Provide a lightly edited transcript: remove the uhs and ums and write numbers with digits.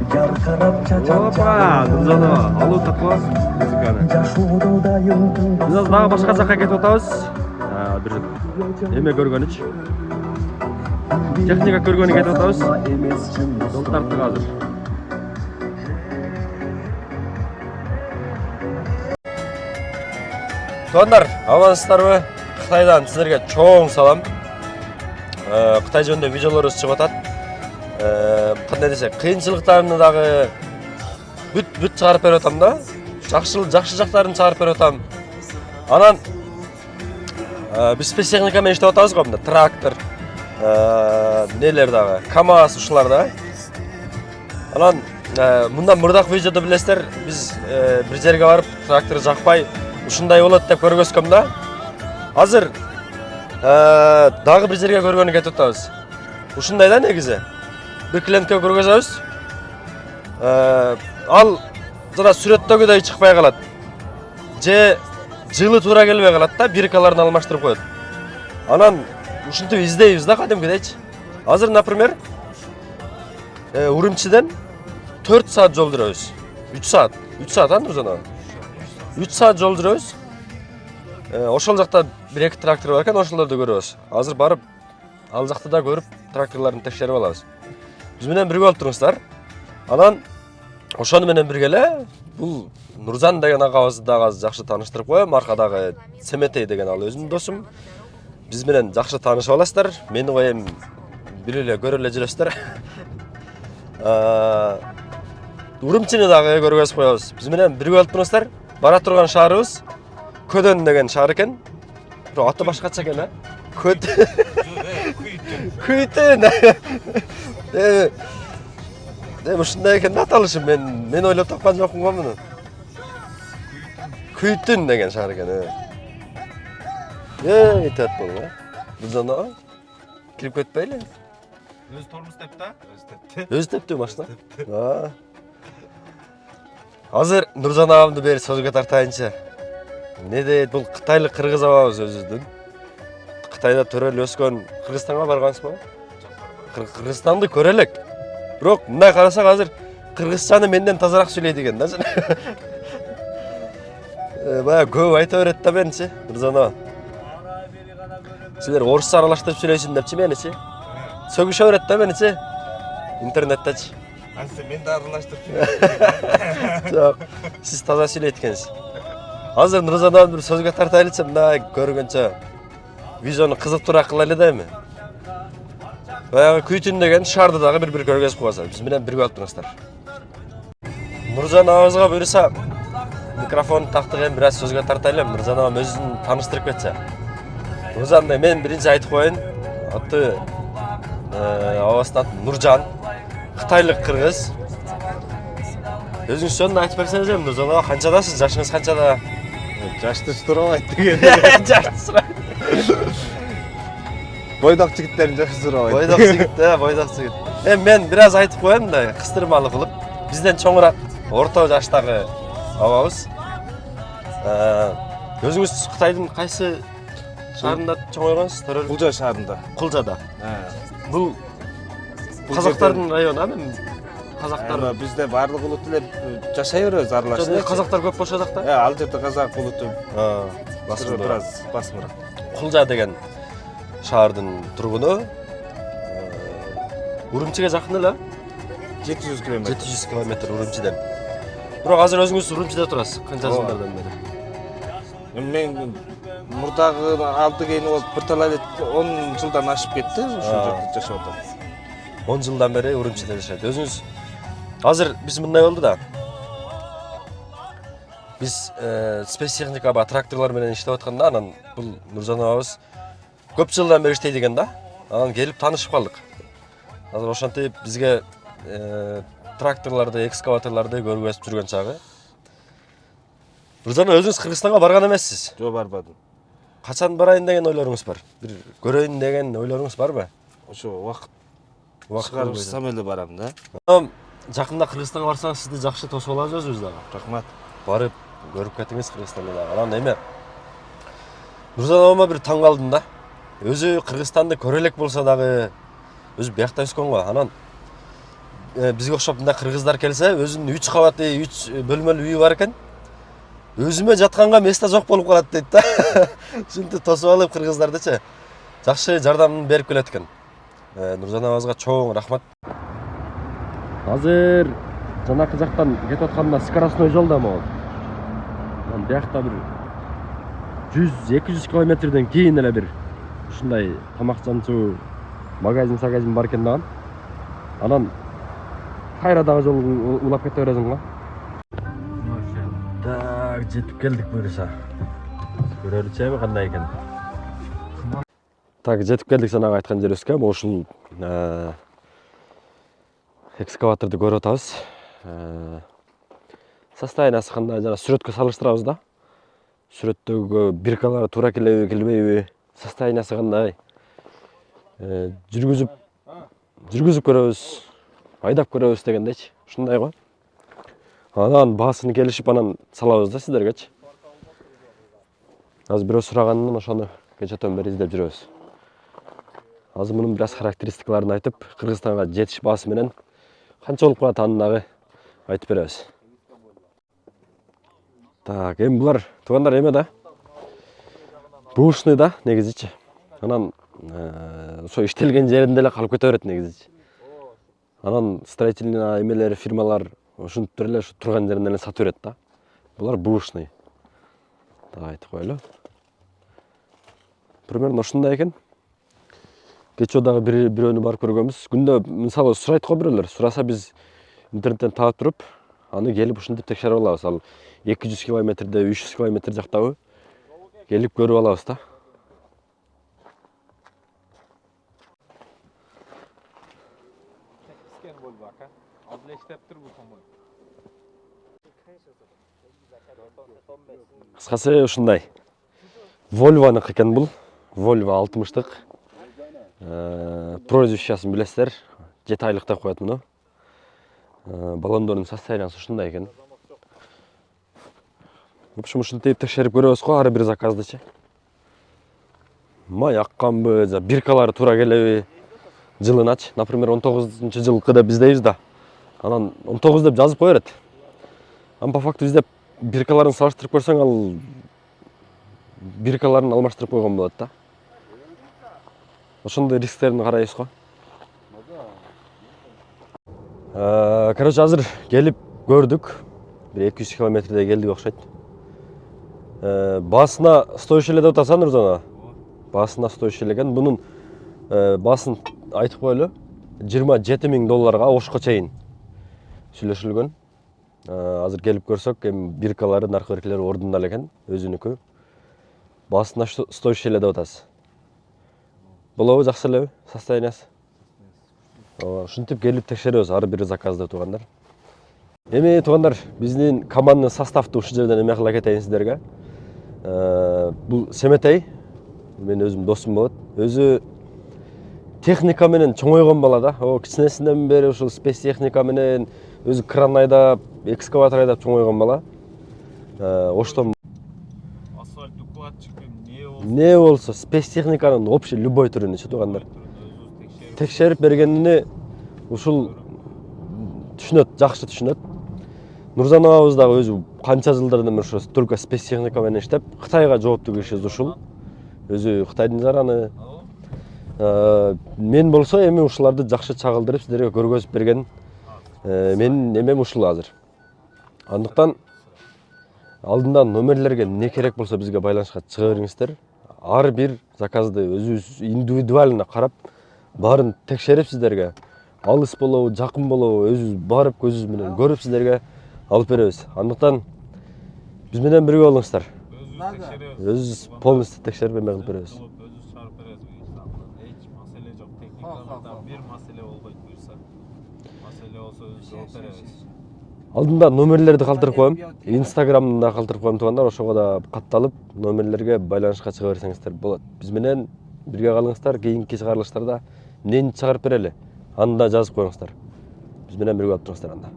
Опа, Нұржанова, алу тапқа музыканы. Біз дағы башқа жаққа кетіп отауыз. Бір еме көргеніч. Техника көргені кетіп отауыз. Жол тарттық азыр. Туғандар, амансыздарбы? Қытайдан сіздерге чоң салам. Қытай жөнінде видеоларымыз шығып атат. Қандай десек, қиыншылықтарыны дағы бүт шығарып беріп отам да. Жақсы жақтарын шығарып беріп отам. Анан біз спецтехникамен іштеп отамыз ғой, трактор, нелер дағы, КамАЗ ушылар да. Анан мұндан мұрдақ видеода білесіздер, біз бір жерге барып трактор жақпай ушундай болот деп көргөзгөм да. Азыр дагы бір жерге көргөнү кетип атабыз. Ушундай да негизи. Bir klientке көргөзөбүз. Ал жана сүрөттөгүдөй чыкпай калат. Же жылы туура келбей калат да, биркаларын алмаштырып коет. Анан ушинтип издейбиз да кадимкидейчи. Азыр, например, Урумчиден 4 саат жол жүрөбүз. 3 саат Нуржан ага. 3 саат жол жүрөбүз. Ошол жакта 1-2 трактор бар экен, ошолорду көрөбүз. Азыр барып, ал жакта да көрүп, тракторларын текшерип алабыз. Биз менен бирге болуп туруңуздар. Анан ошону менен бирге эле бул Нуржан деген агабызды дагы жакшы тааныштырып коем. Аркадагы Семетей деген ал өзүмдүн досум. Биз менен жакшы таанышып аласыздар. Мени коем билип эле көрүп эле жүрөсүздөр. Урумчини дагы көргөзүп коебуз. Биз менен бирге болуп туруңуздар. Бара турган шаарыбыз Көдөн деген шаар экен. Бирок аты башкача экен, Күйтүн. Ушундай экен да аталышы. Мен ойлоп тапкан жокмун го муну. Күйтүн деген шаар экен. Айтат болду. Нуржан ага. Кирип кетпейли? Өзү тормуз деп да? Өзү тепти машина. Азыр Нуржан агамды бери сөзгө тартайынчы. Не дейт, бул кытайлык кыргыз абабыз өзүбүздүн. Кытайда төрөлүп өскөн. Кыргызстанга баргансызбы? Кыргызстанды көрө элек. Бирок мындай карасак азыр кыргызчаны менден тазараак сүйлөйт экен да. Бая көп айта берет да меничи, Нуржан ага. Силер орусча аралаштырып сүйлөйсүң депчи меничи. Сөгүшө берет да меничи. Интернеттечи. Сен мен да аралаштырып Жок, сиз таза сүйлөйт экенсиз. Азыр Нуржан агамды бир сөзгө тартайлычы, мындай көргөнчө видеону кызыктуураак кылайлы дейми? Баягы Күйтүн деген шаарды дагы бир көргөзүп койсо, биз менен бирге болуп туруңуздар. Нуржан агабызга буйруса микрофон тактык эми бир аз сөзгө тартайлы. Нуржан агам өзүн тааныштырып кетсе. Нуржан, мен биринчи айтып коеюн. Аты абасынын аты Нуржан. Кытайлык кыргыз. Өзүңүз жөнүндө айтып берсеңиз эми, Нуржан ага, канчадасыз? Жашыңыз канчада? Жашты сурабайт деген. Жашты сурабайт. Бойдак жигиттердин жашы сурабайт. Бойдак жигит, бойдак жигит. Эми мен бир аз айтып коем да, кыстырмалуу кылып. Бизден чоңураак, орто жаштагы абабыз. Өзүңүз Кытайдын кайсы шаарында чоңойгонсуз? Кулжа шаарында. Кулжада. Бул казактардын району, эми казактар. Бизде баардык улут эле жашай беребиз аралашып. Казактар көп болуш жакта? Ал жерде казак улуту. Бир аз басымыраак. Кулжа деген шаардын тургуну. Урумчиге жакын эле? 700 км. 700 км Урумчиден. Бирок азыр өзүңүз Урумчиде турасыз. Канча жылдардан бери? Мен мурдагы алды кейин болуп бир талай 10 жылдан ашып кетти, ушул жерде жашап атам. 10 жылдан бери Урумчиде жашайт. Өзүңүз азыр биз мындай болду да. Биз спецтехника ба тракторлор менен иштеп атканда, анан бул Нуржан агабыз көп жылдан бери иштейт экен да. Анан келип таанышып калдык. Азыр ошентип бизге тракторлорду, экскаваторлорду көргөзүп жүргөн чагы. Нуржан, өзүңүз Кыргызстанга барган эмессиз? Жок, барбадым. Качан барайын деген ойлоруңуз бар? Бир көрөйүн деген ойлоруңуз барбы? Ошо убакыт чыгарсам эле барам да. Жакында Кыргызстанга барсаңыз сизди жакшы тосуп алабыз өзүбүз дагы. Рахмат. Барып көрүп кетиңиз Кыргызстанды дагы. Анан эме Нуржан агама бир таң калдым да. Өзү Кыргызстанды көрө элек болсо дагы өзү биякта өскөн го. Анан бизге окшоп мындай кыргыздар келсе, өзүнүн 3 кабатты, 3 бөлмөлүү үйү бар экен. Өзүмө жатканга месте жок болуп калат дейт да. Ушинтип тосуп алып кыргыздардычы жакшы жардамын берип келет экен. Нуржан абазга чоң рахмат. Азыр жанакы жактан кетип атканда скоростной жол да могул. Биякта бир 100-200 километрден кийин эле бир ушундай тамакчанчу магазин бар экен дагы. Анан кайрадагы жол улап кете бересиң го. Так, жетип келдик буюрса. Көрөлүчүбү кандай экен. Так, жетип келдик жанагы айткан жерибизге. Могу ушул экскаваторду көрүп атабыз. Состояниясы кандай, жана сүрөткө салыштырабыз да. Сүрөттөгү биркалары туура келеби, келбейби, состояниясы кандай. Жүргүзүп көрөбүз, айдап көрөбүз дегендейчи. Ушундай го. Анан баасын келишип анан салабыз да сиздергечи. Азыр бирөө сураганынан ошону кечөтөн бери издеп жүрөбүз. Азыр мунун бир аз характеристикаларын айтып, Кыргызстанга жетиш баасы менен канча болуп калат аны дагы айтып беребиз. Так, эми булар туугандар эме да. Бушный да, негизичи. Анан ошо иштелген жеринде эле калып кете берет негизичи. Анан строительный эмелер, фирмалар ушинтип туруп эле турган жеринен эле сатып берет да. Булар бушный. Так, айтып коелу. Примерно ушундай экен. Кечөө дагы бирөөнү барып көргөнбүз. Күндө мисалы сурайт го бирөөлөр. Сураса биз интернеттен таап туруп, аны келип ушинтип текшерип алабыз. Ал 200 километрде, 300 километр жактабы келип көрүп алабыз да. Кыскасы ушундай. Volvo'нук экен бул. Volvo 60-тык. Прозвищасын билесиздер. 7 айлык деп коет муну. Баллондордун состояниясы ушундай экен. В общем, ушинтип текшерип көрөбүз го ар бир заказдычы. Май акканбы, биркалары туура келеби, жылыначы. Например, 19-жылкы деп издейбиз да. Анан 19 деп жазып кое берет. Ам по факту издеп биркаларын салыштырып көрсөң, ал биркаларын алмаштырып койгон болот да. Ошондой рисктерин карайбыз го. Короче, азыр келип көрдүк. Бир 200 километрдей келдик окшойт. Баасына стоящий эле деп атасың, Нуржан? Баасына стоящий эле экен. Бунун баасын айтып коелу. $27,000 Ошко чейин сүйлөшүлгөн. Азыр келип көрсөк, эми биркалары, наркотиктери ордунда эле экен, өзүнүкү. Баасына стоящий эле деп атасыз. Болобу, жакшы элеби состояниясы? Ушинтип келип текшеребиз ар бир заказды туугандар. Эми туугандар, биздин команданын составты ушул жерден эме кыла кетейин сиздерге. Бул Семетей, мен өзүм досум болот. Өзү техника менен чоңойгон бала да. Кичинесинен бери ушул спецтехника менен өзү кран айдап, экскаватор айдап чоңойгон бала. Оштон Асфальт укладчик не болсо спецтехниканын общий любой түрүнү туугандар. Текшерип бергенini ушул түшүнөт, жакшы түшүнөт. Нуржан абабыз дагы өзү канча жылдардан бери ошо только спецтехника менен иштеп, Кытайга жооптуу киши ушул. Өзү Кытайдын жараны. Мен болсо эми ушуларды жакшы чагылдырып сиздерге көргөзүп берген менин эмем ушул азыр. Андыктан алдында номерлерге не керек болсо бизге байланышка чыга бериңиздер. Ар бир заказды өзүбүз индивидуально карап, баарын текшерип сиздерге алыс болобу, жакын болобу, өзүбүз барып көзүбүз менен көрүп сиздерге алып беребиз. Андыктан биз менен бирге болуңуздар. Өзүбүз полностью текшерип эме кылып беребиз. Өзүбүз чыгарып беребиз. Эч маселе жок. Техникаларда бир маселе болбойт буюрса. Маселе болсо өзүбүз жооп беребиз. Алдында номерлерди калтырып коем. Инстаграмда калтырып коем туугандар, ошого да катталып, номерлерге байланышка чыга берсеңиздер болот. Биз менен бирге калыңыздар, кийинки чыгарылыштарда эмнени чыгарып берели, аны да жазып коюңуздар. Биз менен бирге болуп туруңуздар анда.